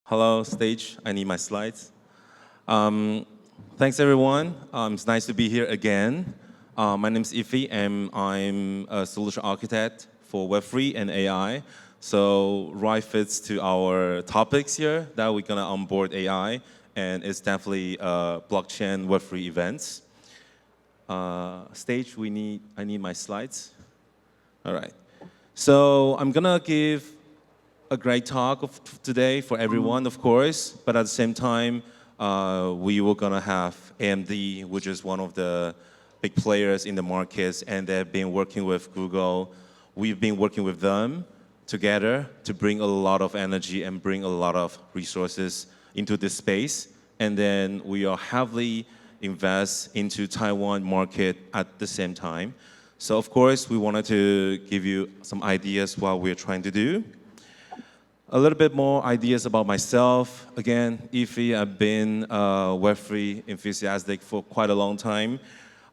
Hello, stage. I need my slides. Thanks, everyone. It's nice to be here again. My name is Eefy, and I'm a solution architect for Web3 and AI. So right fits to our topics here that we're gonna onboard AI, and it's definitely blockchain Web3 events. Stage, I need my slides. All right. So I'm gonna give a great talk today for everyone, of course, but at the same time, we were gonna have AMD, which is one of the big players in the markets, and they've been working with Google. We've been working with them together to bring a lot of energy and bring a lot of resources into this space. And then we are heavily invest into Taiwan market at the same time. So of course, we wanted to give you some ideas what we're trying to do. A little bit more ideas about myself. Again, Eefy, I've been Web3 enthusiastic for quite a long time.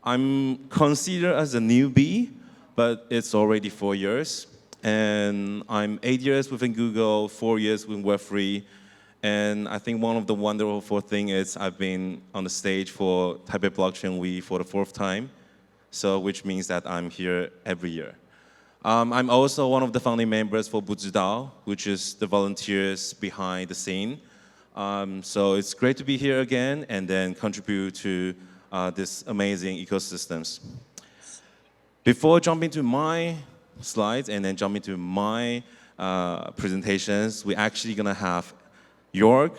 I'm considered as a newbie, but it's already 4 years. And I'm 8 years within Google, 4 years with Web3. And I think one of the wonderful things is I've been on the stage for Taipei Blockchain Week for the 4th time, so which means that I'm here every year. I'm also one of the founding members for 不知道, which is the volunteers behind the scene. So it's great to be here again and then contribute to this amazing ecosystems. Before jumping to my slides and then jumping to my presentations, we're actually gonna have Jörg,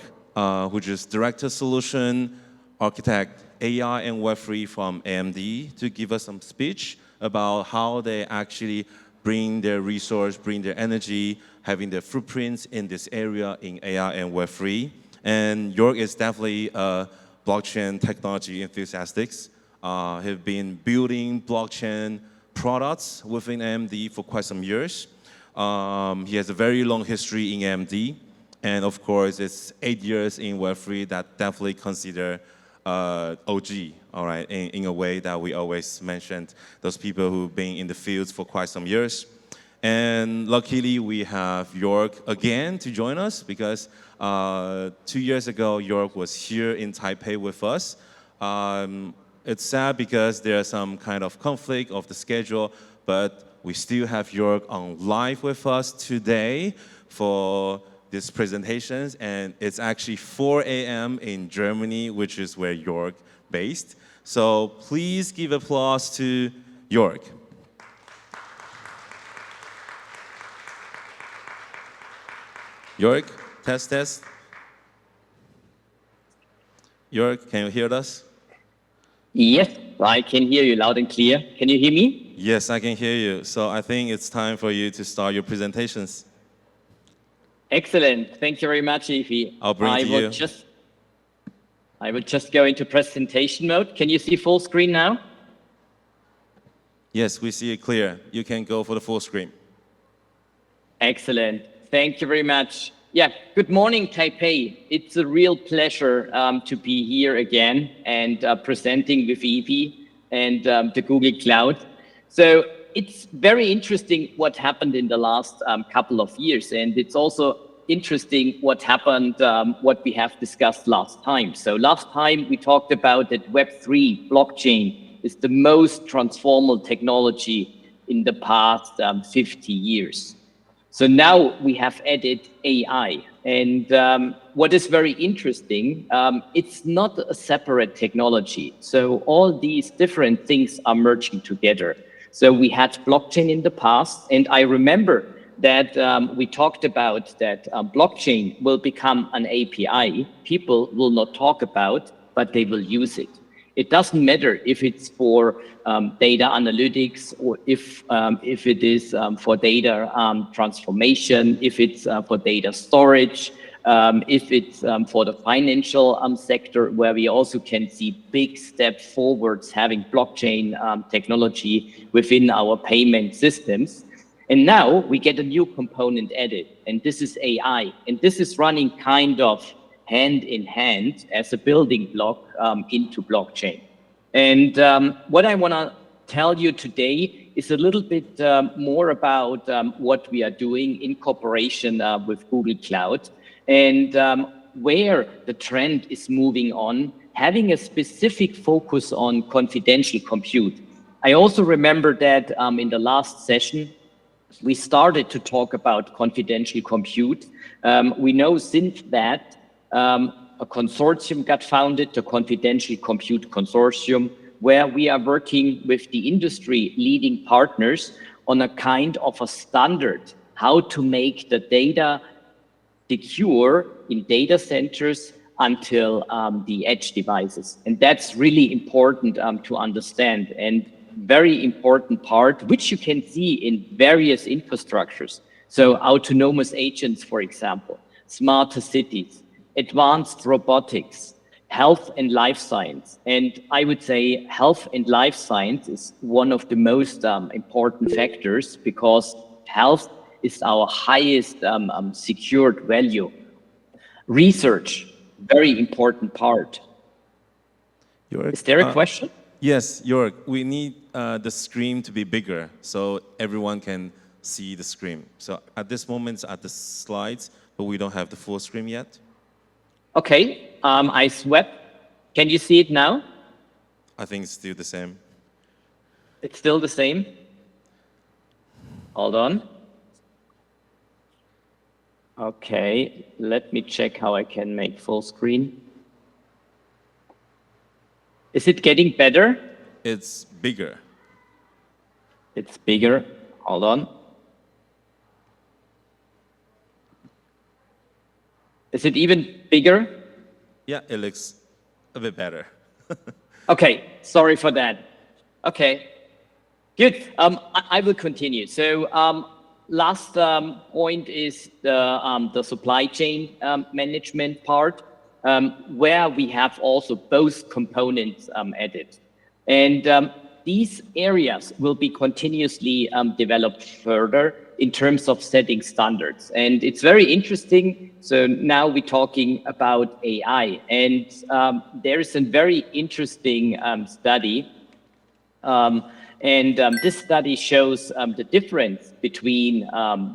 which is Director Solution Architect AI and Web3 from AMD, to give us some speech about how they actually bring their resource, bring their energy, having their footprints in this area in AI and Web3. And Jörg is definitely a blockchain technology enthusiast. Have been building blockchain products within AMD for quite some years. He has a very long history in AMD. And of course, it's 8 years in Web3 that definitely consider OG, all right, in a way that we always mentioned those people who've been in the fields for quite some years. And luckily, we have Jörg again to join us because 2 years ago, Jörg was here in Taipei with us. It's sad because there's some kind of conflict of the schedule, but we still have Jörg on live with us today for these presentations, and it's actually 4 a.m. in Germany, which is where Jörg based. So please give applause to Jörg. Jörg, test. Jörg, can you hear us? Yes, I can hear you loud and clear. Can you hear me? Yes, I can hear you. So I think it's time for you to start your presentations. Excellent. Thank you very much, Eefy. I'll bring it to you. I will just go into presentation mode. Can you see full screen now? Yes, we see it clear. You can go for the full screen. Excellent. Thank you very much. Yeah, good morning, Taipei. It's a real pleasure to be here again and presenting with Eefy and the Google Cloud. So it's very interesting what happened in the last couple of years, and it's also interesting what happened, what we have discussed last time. So last time we talked about that Web3 blockchain is the most transformational technology in the past 50 years. So now we have added AI, and what is very interesting, it's not a separate technology. So all these different things are merging together. So we had blockchain in the past, and I remember that we talked about that blockchain will become an API. People will not talk about, but they will use it. It doesn't matter if it's for data analytics or if it is for data transformation, if it's for data storage, if it's for the financial sector, where we also can see big steps forwards having blockchain technology within our payment systems. And now we get a new component added, and this is AI. And this is running kind of hand in hand as a building block into blockchain. And what I want to tell you today is a little bit more about what we are doing in cooperation with Google Cloud. and where the trend is moving on, having a specific focus on confidential compute. I also remember that in the last session, we started to talk about confidential compute. We know since that a consortium got founded, the Confidential Compute Consortium, where we are working with the industry leading partners on a kind of a standard, how to make the data secure in data centers until the edge devices. And that's really important to understand, and very important part, which you can see in various infrastructures. So autonomous agents, for example, smarter cities, advanced robotics, health and life science. And I would say health and life science is one of the most important factors, because health is our highest secured value. Research, very important part. Jörg, is there a question? Yes, Jörg, we need the screen to be bigger so everyone can see the screen. So at this moment, it's at the slides, but we don't have the full screen yet. Okay, I swept. Can you see it now? I think it's still the same. It's still the same? Hold on. Okay, let me check how I can make full screen. Is it getting better? It's bigger. It's bigger. Hold on. Is it even bigger? Yeah, it looks a bit better. Okay, sorry for that. Okay, good. I will continue. So last point is the supply chain management part, where we have also both components added. And these areas will be continuously developed further in terms of setting standards. And it's very interesting. So now we're talking about AI, and there is a very interesting study. This study shows the difference between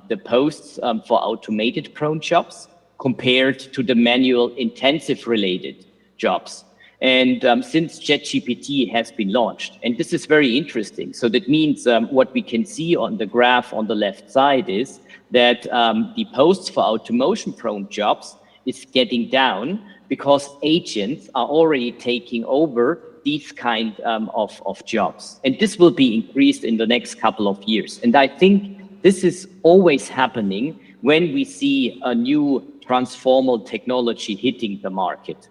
the posts for automated prone jobs compared to the manual intensive related jobs. And since ChatGPT has been launched, and this is very interesting. So that means what we can see on the graph on the left side is that the posts for automation prone jobs is getting down because agents are already taking over these kind of jobs. And this will be increased in the next couple of years. And I think this is always happening when we see a new transformer technology hitting the market.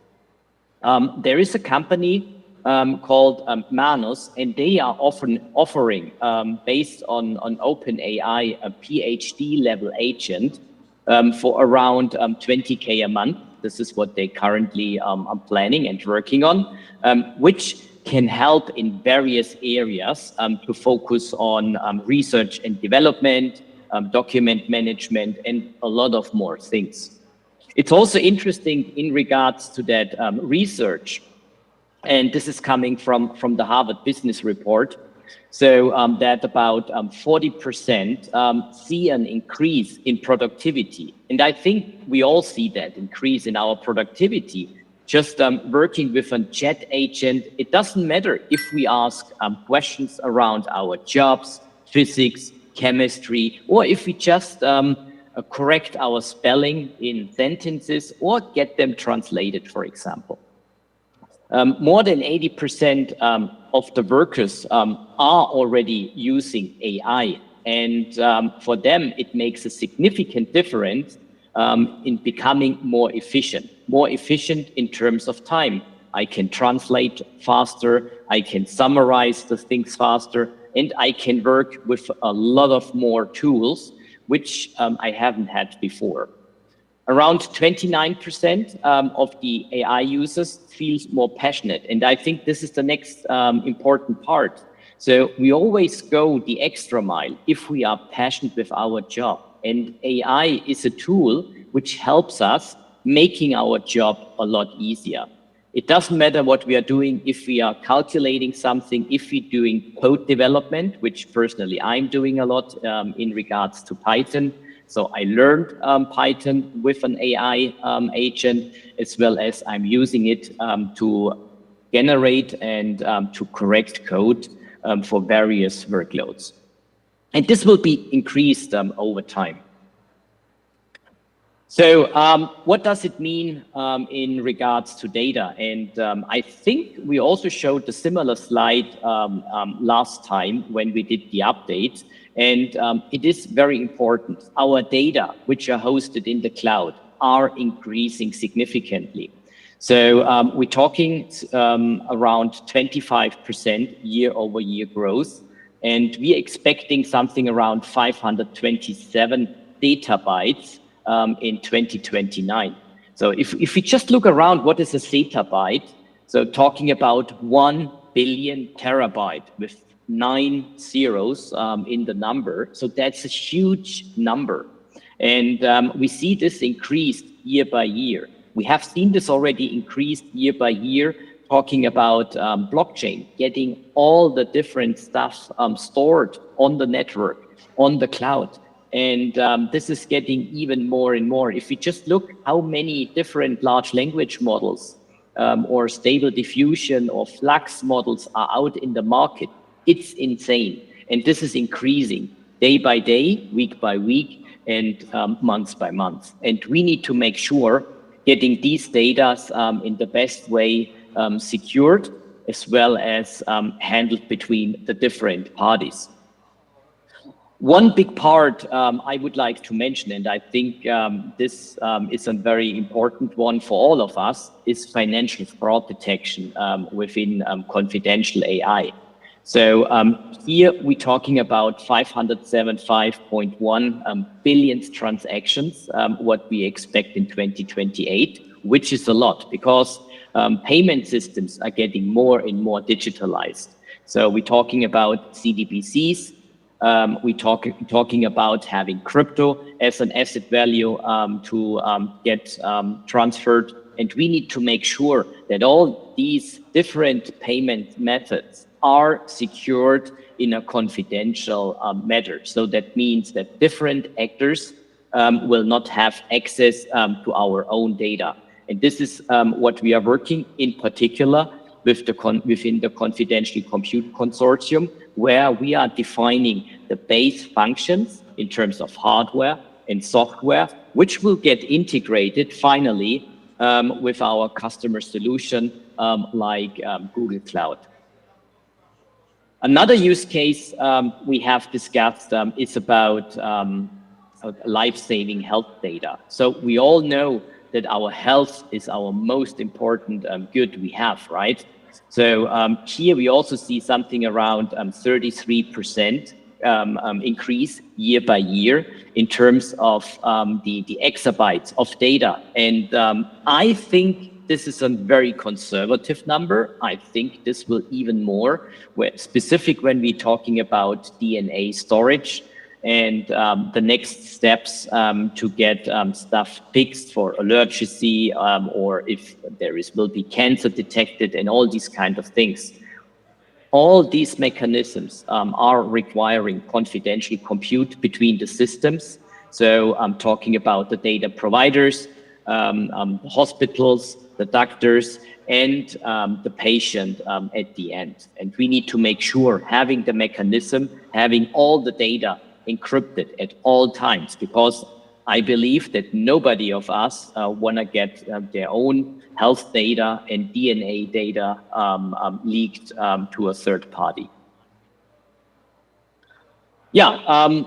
There is a company called Manus, and they are offering, based on OpenAI, a PhD level agent for around 20K a month. This is what they currently are planning and working on, which can help in various areas to focus on research and development, document management, and a lot of more things. It's also interesting in regards to that research, and this is coming from the Harvard Business Report, so that about 40% see an increase in productivity. And I think we all see that increase in our productivity. Just working with a chat agent, it doesn't matter if we ask questions around our jobs, physics, chemistry, or if we just correct our spelling in sentences or get them translated, for example. More than 80% of the workers are already using AI. And for them, it makes a significant difference in becoming more efficient in terms of time. I can translate faster, I can summarize the things faster, and I can work with a lot of more tools, which I haven't had before. Around 29% of the AI users feels more passionate. And I think this is the next important part. So we always go the extra mile if we are passionate with our job. And AI is a tool which helps us making our job a lot easier. It doesn't matter what we are doing, if we are calculating something, if we're doing code development, which personally I'm doing a lot in regards to Python. So I learned Python with an AI agent, as well as I'm using it to generate and to correct code for various workloads. And this will be increased over time. So what does it mean in regards to data? And I think we also showed a similar slide last time when we did the update. And it is very important. Our data, which are hosted in the cloud, are increasing significantly. So we're talking around 25% year-over-year growth. And we're expecting something around 527 petabytes in 2029. So if we just look around, what is a zettabyte? So talking about 1 billion terabyte with 9 zeros in the number. So that's a huge number. And we see this increased year by year. We have seen this already increased year by year, talking about blockchain, getting all the different stuff stored on the network, on the cloud. And this is getting even more and more. If we just look how many different large language models or stable diffusion or flux models are out in the market, it's insane. And this is increasing day by day, week by week, and month by month. And we need to make sure getting these data in the best way secured, as well as handled between the different parties. One big part I would like to mention, and I think this is a very important one for all of us, is financial fraud detection within confidential AI. So here we're talking about 575.1 billion transactions, what we expect in 2028, which is a lot because payment systems are getting more and more digitalized. So we're talking about CDBCs, we're talking about having crypto as an asset value to get transferred. And we need to make sure that all these different payment methods are secured in a confidential manner. So that means that different actors will not have access to our own data. And this is what we are working in particular with within the Confidential Compute Consortium, where we are defining the base functions in terms of hardware and software, which will get integrated finally with our customer solution like Google Cloud. Another use case we have discussed is about life-saving health data. So we all know that our health is our most important good we have, right? So here we also see something around 33% increase year by year in terms of the exabytes of data. And I think this is a very conservative number. I think this will even more, specific when we're talking about DNA storage and the next steps to get stuff fixed for allergy or if there will be cancer detected and all these kind of things. All these mechanisms are requiring confidential compute between the systems. So I'm talking about the data providers, hospitals, the doctors, and the patient at the end. And we need to make sure having the mechanism, having all the data encrypted at all times, because I believe that nobody of us want to get their own health data and DNA data leaked to a third party. Yeah.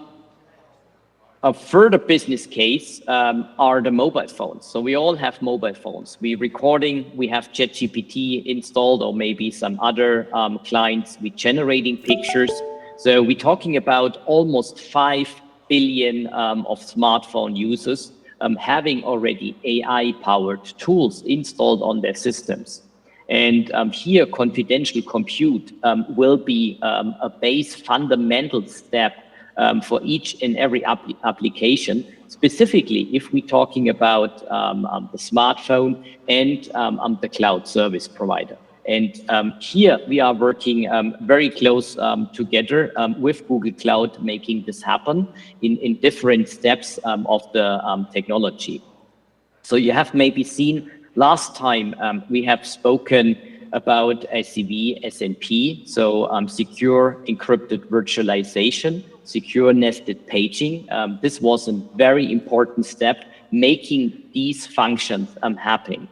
A further business case are the mobile phones. So we all have mobile phones. We're recording, we have ChatGPT installed, or maybe some other clients. We're generating pictures. So we're talking about almost 5 billion of smartphone users having already AI-powered tools installed on their systems. And here, confidential compute will be a base fundamental step for each and every application, specifically if we're talking about the smartphone and the cloud service provider. And here we are working very close together with Google Cloud, making this happen in different steps of the technology. So you have maybe seen last time we have spoken about SEV, SNP, so secure encrypted virtualization, secure nested paging. This was a very important step, making these functions happen.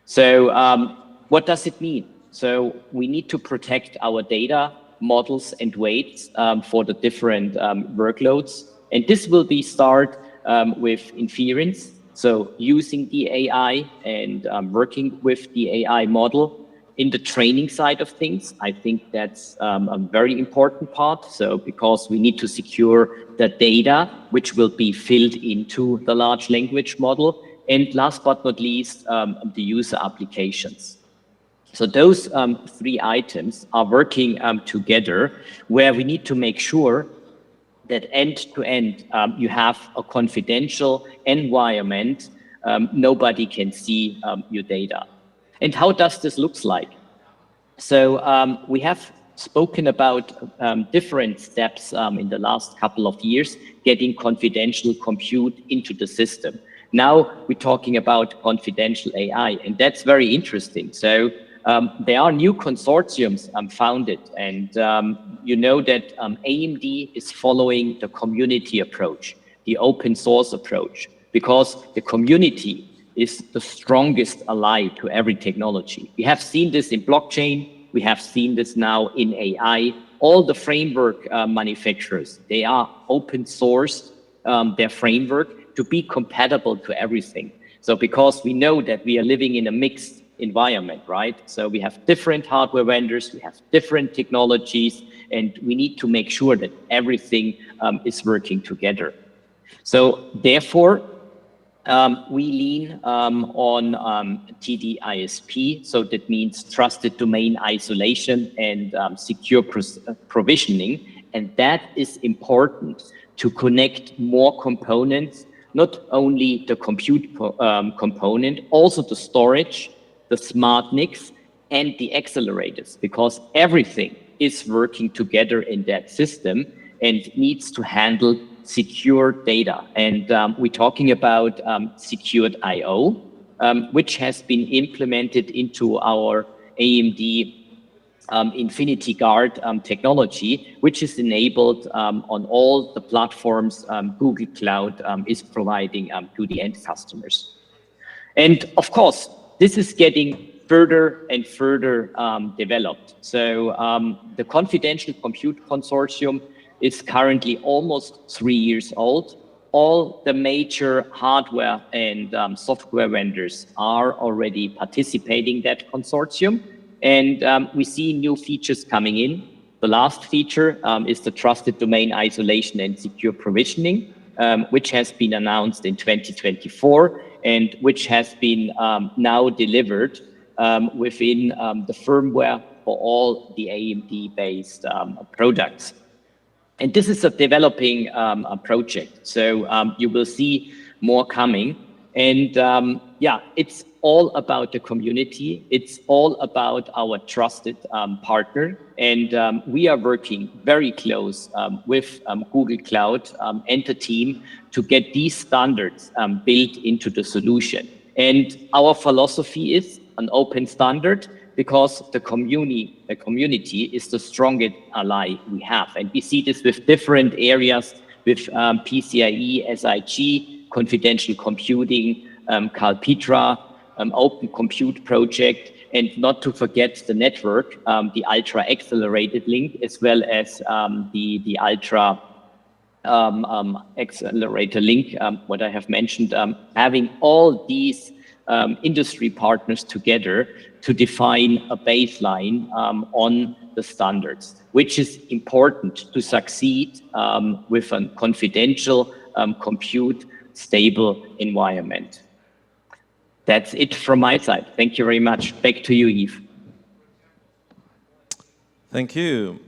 So what does it mean? So we need to protect our data, models, and weights for the different workloads. And this will be start with inference. So using the AI and working with the AI model in the training side of things. I think that's a very important part. So because we need to secure the data, which will be filled into the large language model. And last but not least, the user applications. So those three items are working together, where we need to make sure that end to end, you have a confidential environment. Nobody can see your data. And how does this look like? So we have spoken about different steps in the last couple of years, getting confidential compute into the system. Now we're talking about confidential AI, and that's very interesting. So there are new consortiums founded, and you know that AMD is following the community approach, the open source approach, because the community is the strongest ally to every technology. We have seen this in blockchain. We have seen this now in AI. All the framework manufacturers, they are open sourced their framework to be compatible to everything. So because we know that we are living in a mixed environment, right? So we have different hardware vendors, we have different technologies, and we need to make sure that everything is working together. So therefore, we lean on TD-ISP, so that means trusted domain isolation and secure provisioning, and that is important to connect more components, not only the compute component, also the storage, the smart NICs, and the accelerators, because everything is working together in that system and needs to handle secure data. And we're talking about secured I/O, which has been implemented into our AMD Infinity Guard technology, which is enabled on all the platforms Google Cloud is providing to the end customers. And of course, this is getting further and further developed. So the Confidential Compute Consortium is currently almost 3 years old. All the major hardware and software vendors are already participating in that consortium. And we see new features coming in. The last feature is the trusted domain isolation and secure provisioning, which has been announced in 2024 and which has been now delivered within the firmware for all the AMD-based products. And this is a developing project, so you will see more coming. And yeah, it's all about the community. It's all about our trusted partner. And we are working very close with Google Cloud and the team to get these standards built into the solution. And our philosophy is an open standard, because the community is the strongest ally we have. And we see this with different areas, with PCIe, SIG, confidential computing, Calpitra, Open Compute Project, and not to forget the network, the Ultra Accelerated Link, as well as the Ultra Accelerator Link, what I have mentioned, having all these industry partners together to define a baseline on the standards, which is important to succeed with a confidential compute stable environment. That's it from my side. Thank you very much. Back to you, Yves. Thank you.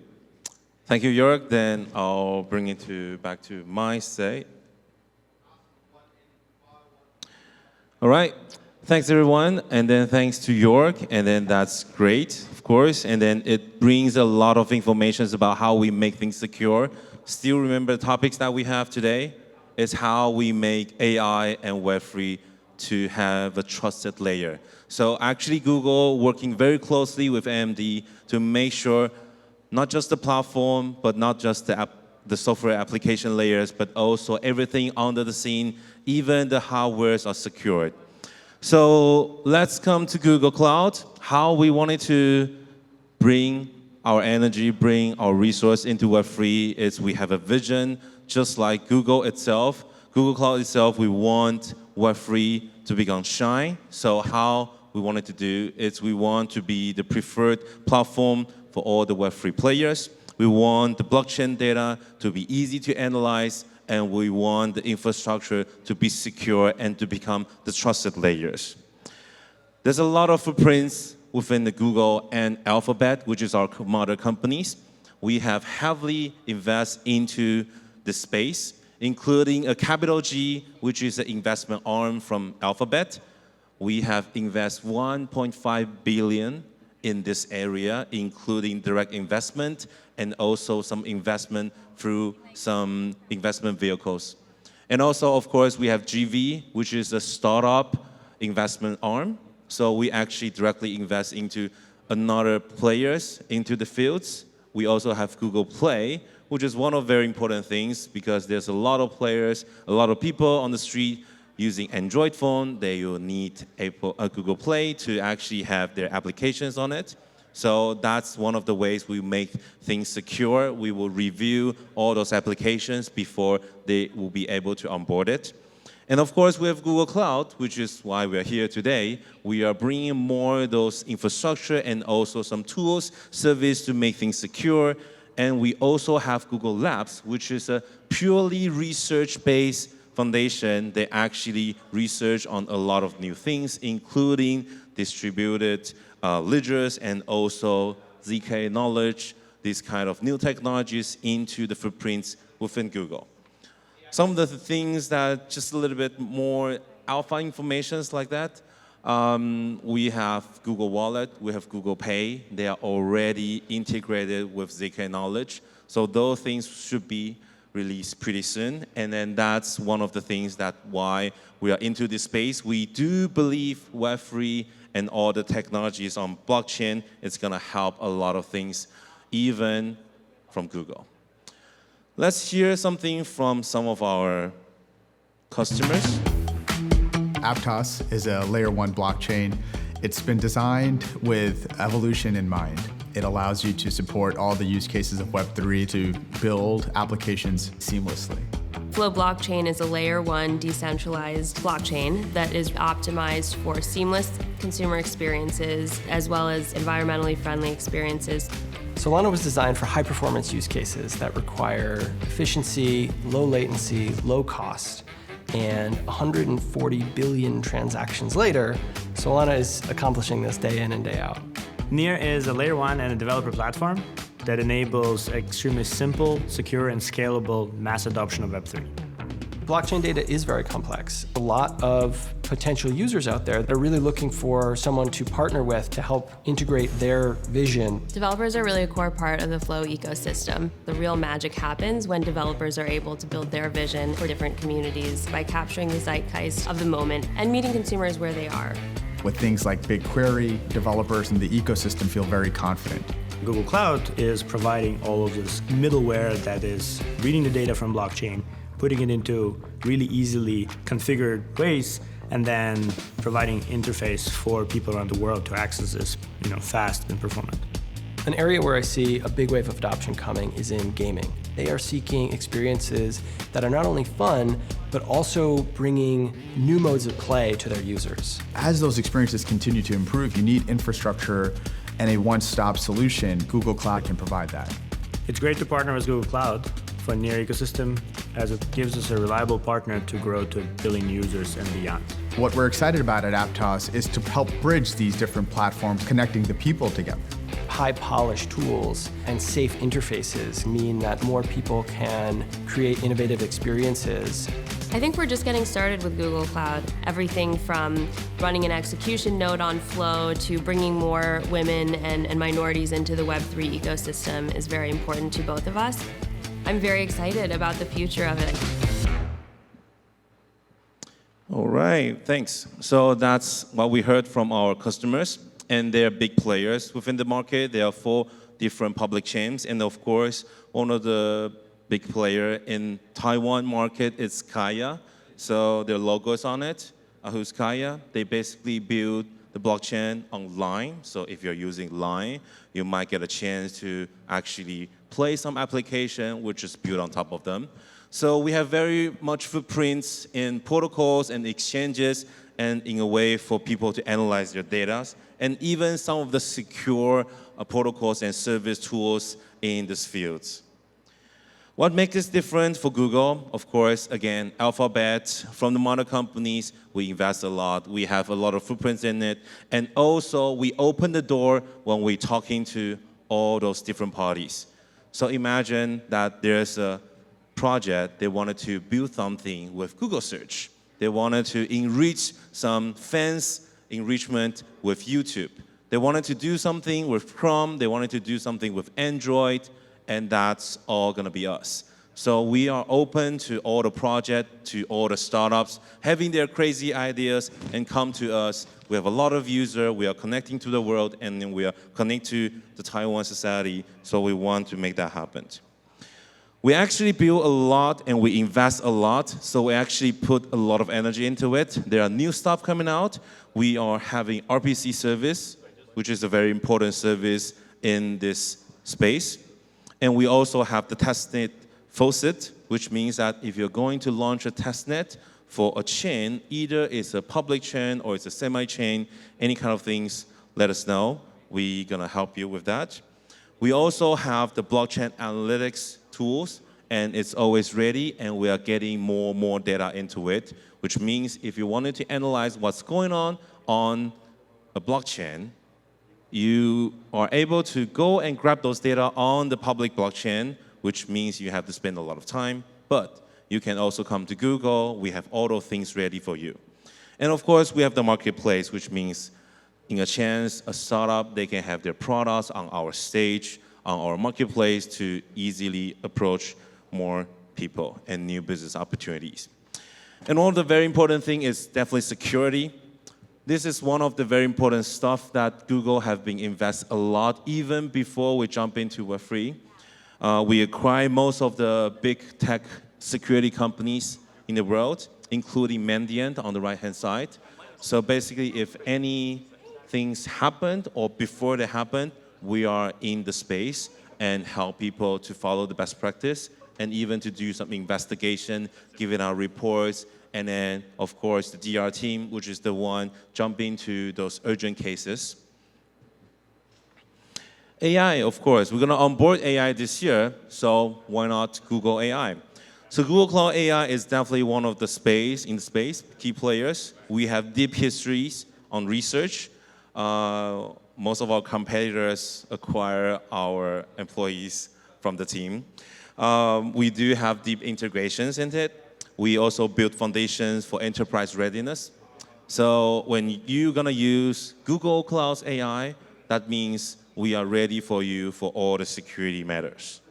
Thank you, Jörg. Then I'll bring it back to my side. All right. Thanks, everyone. And then thanks to Jörg. And then that's great, of course. And then it brings a lot of information about how we make things secure. Still remember the topics that we have today is how we make AI and Web3 to have a trusted layer. So actually Google working very closely with AMD to make sure not just the platform, but not just the software application layers, but also everything under the scene, even the hardwares are secured. So let's come to Google Cloud. How we wanted to bring our energy, bring our resource into Web3 is we have a vision, just like Google itself. Google Cloud itself, we want Web3 to become shine. So how we wanted to do is we want to be the preferred platform for all the Web3 players. We want the blockchain data to be easy to analyze, and we want the infrastructure to be secure and to become the trusted layers. There's a lot of footprints within the Google and Alphabet, which is our mother companies. We have heavily invested into the space, including a capital G, which is an investment arm from Alphabet. We have invested 1.5 billion in this area, including direct investment and also some investment through some investment vehicles. And also, of course, we have GV, which is a startup investment arm. So we actually directly invest into another players into the fields. We also have Google Play, which is one of very important things because there's a lot of players, a lot of people on the street using Android phone. They will need Google Play to actually have their applications on it. So that's one of the ways we make things secure. We will review all those applications before they will be able to onboard it. And of course, we have Google Cloud, which is why we're here today. We are bringing more of those infrastructure and also some tools, service to make things secure. And we also have Google Labs, which is a purely research-based foundation. They actually research on a lot of new things, including distributed ledgers and also ZK knowledge, these kind of new technologies into the footprints within Google. Some of the things that just a little bit more alpha informations like that, we have Google Wallet, we have Google Pay. They are already integrated with ZK knowledge. So those things should be released pretty soon. And then that's one of the things that why we are into this space. We do believe Web3 and all the technologies on blockchain is going to help a lot of things, even from Google. Let's hear something from some of our customers. Aptos is a layer 1 blockchain. It's been designed with evolution in mind. It allows you to support all the use cases of Web3 to build applications seamlessly. Flow Blockchain is a layer 1 decentralized blockchain that is optimized for seamless consumer experiences as well as environmentally friendly experiences. Solana was designed for high-performance use cases that require efficiency, low latency, low cost. And 140 billion transactions later, Solana is accomplishing this day in and day out. Near is a layer 1 and a developer platform that enables extremely simple, secure, and scalable mass adoption of Web3. Blockchain data is very complex. A lot of potential users out there, they're really looking for someone to partner with to help integrate their vision. Developers are really a core part of the Flow ecosystem. The real magic happens when developers are able to build their vision for different communities by capturing the zeitgeist of the moment and meeting consumers where they are. With things like BigQuery, developers in the ecosystem feel very confident. Google Cloud is providing all of this middleware that is reading the data from blockchain, putting it into really easily configured ways, and then providing interface for people around the world to access this, fast and performant. An area where I see a big wave of adoption coming is in gaming. They are seeking experiences that are not only fun, but also bringing new modes of play to their users. As those experiences continue to improve, you need infrastructure and a one-stop solution. Google Cloud can provide that. It's great to partner with Google Cloud for near ecosystem, as it gives us a reliable partner to grow to 1 billion users and beyond. What we're excited about at Aptos is to help bridge these different platforms, connecting the people together. High-polished tools and safe interfaces mean that more people can create innovative experiences. I think we're just getting started with Google Cloud. Everything from running an execution node on Flow to bringing more women and minorities into the Web3 ecosystem is very important to both of us. I'm very excited about the future of it. All right, thanks. So that's what we heard from our customers, and they're big players within the market. There are 4 different public chains, and of course, one of the big player in Taiwan market is Kaya. So their logo is on it. Who's Kaya? They basically build the blockchain on Line. So if you're using Line, you might get a chance to actually play some application which is built on top of them. So we have very much footprints in protocols and exchanges and in a way for people to analyze their data, and even some of the secure protocols and service tools in these fields. What makes this different for Google? Of course, again, Alphabet, from the mother companies, we invest a lot. We have a lot of footprints in it. And also, we open the door when we're talking to all those different parties. So imagine that there's a project, they wanted to build something with Google Search. They wanted to enrich some fans enrichment with YouTube. They wanted to do something with Chrome. They wanted to do something with Android. And that's all going to be us. So we are open to all the projects, to all the startups, having their crazy ideas and come to us. We have a lot of users, we are connecting to the world, and then we are connecting to the Taiwan society, so we want to make that happen. We actually build a lot and we invest a lot, so we actually put a lot of energy into it. There are new stuff coming out. We are having RPC service, which is a very important service in this space. And we also have the testnet faucet, which means that if you're going to launch a testnet for a chain, either it's a public chain or it's a semi-chain, any kind of things, let us know. We're going to help you with that. We also have the blockchain analytics tools, and it's always ready, and we are getting more and more data into it, which means if you wanted to analyze what's going on a blockchain, you are able to go and grab those data on the public blockchain, which means you have to spend a lot of time, but you can also come to Google. We have all those things ready for you. And of course, we have the marketplace, which means in a chance, a startup, they can have their products on our stage, on our marketplace to easily approach more people and new business opportunities. And one of the very important thing is definitely security. This is one of the very important stuff that Google have been invest a lot, even before we jump into Web3. We acquire most of the big tech security companies in the world, including Mandiant on the right-hand side. So basically, if any things happened or before they happened, we are in the space and help people to follow the best practice and even to do some investigation, giving out reports. And then, of course, the DR team, which is the one jumping to those urgent cases. AI, of course, we're going to onboard AI this year, so why not Google AI? So Google Cloud AI is definitely one of the key players. We have deep histories on research. Most of our competitors acquire our employees from the team. We do have deep integrations in it. We also build foundations for enterprise readiness. So when you're going to use Google Cloud AI, that means we are ready for you for all the security matters.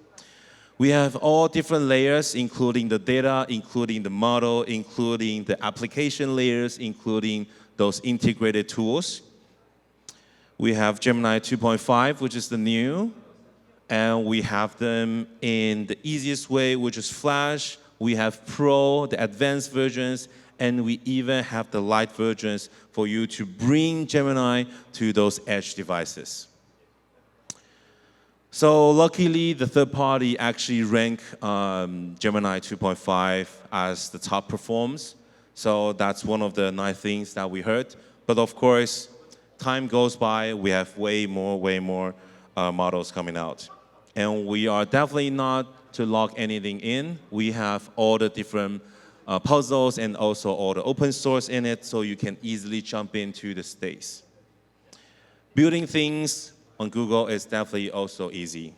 We have all different layers, including the data, including the model, including the application layers, including those integrated tools. We have Gemini 2.5, which is the new, and we have them in the easiest way, which is Flash. We have Pro, the advanced versions, and we even have the light versions for you to bring Gemini to those edge devices. So luckily, the third party actually ranked Gemini 2.5 as the top performs. So that's one of the nice things that we heard. But of course, time goes by, we have way more models coming out. And we are definitely not to lock anything in. We have all the different puzzles and also all the open source in it, so you can easily jump into the space. Building things on Google is definitely also easy.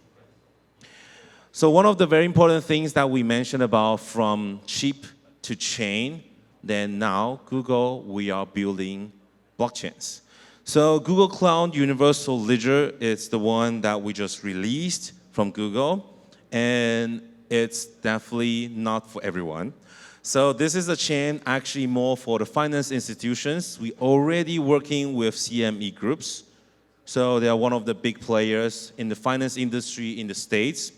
So one of the very important things that we mentioned about from cheap to chain, then now Google, we are building blockchains. So Google Cloud Universal Ledger is the one that we just released from Google, and it's definitely not for everyone. So this is a chain actually more for the finance institutions. We already working with CME groups. So they are one of the big players in the finance industry in the States.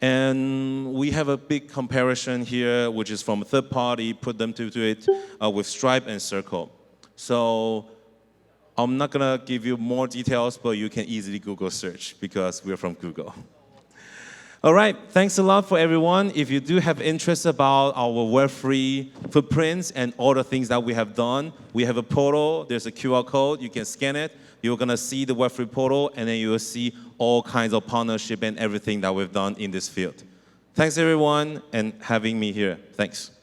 And we have a big comparison here, which is from a third party, put them to it with Stripe and Circle. So I'm not gonna give you more details, but you can easily Google search because we're from Google. All right, thanks a lot for everyone. If you do have interest about our Web3 footprints and all the things that we have done, we have a portal, there's a QR code, you can scan it. You're gonna see the Web3 portal, and then you will see all kinds of partnership and everything that we've done in this field. Thanks everyone, and having me here. Thanks.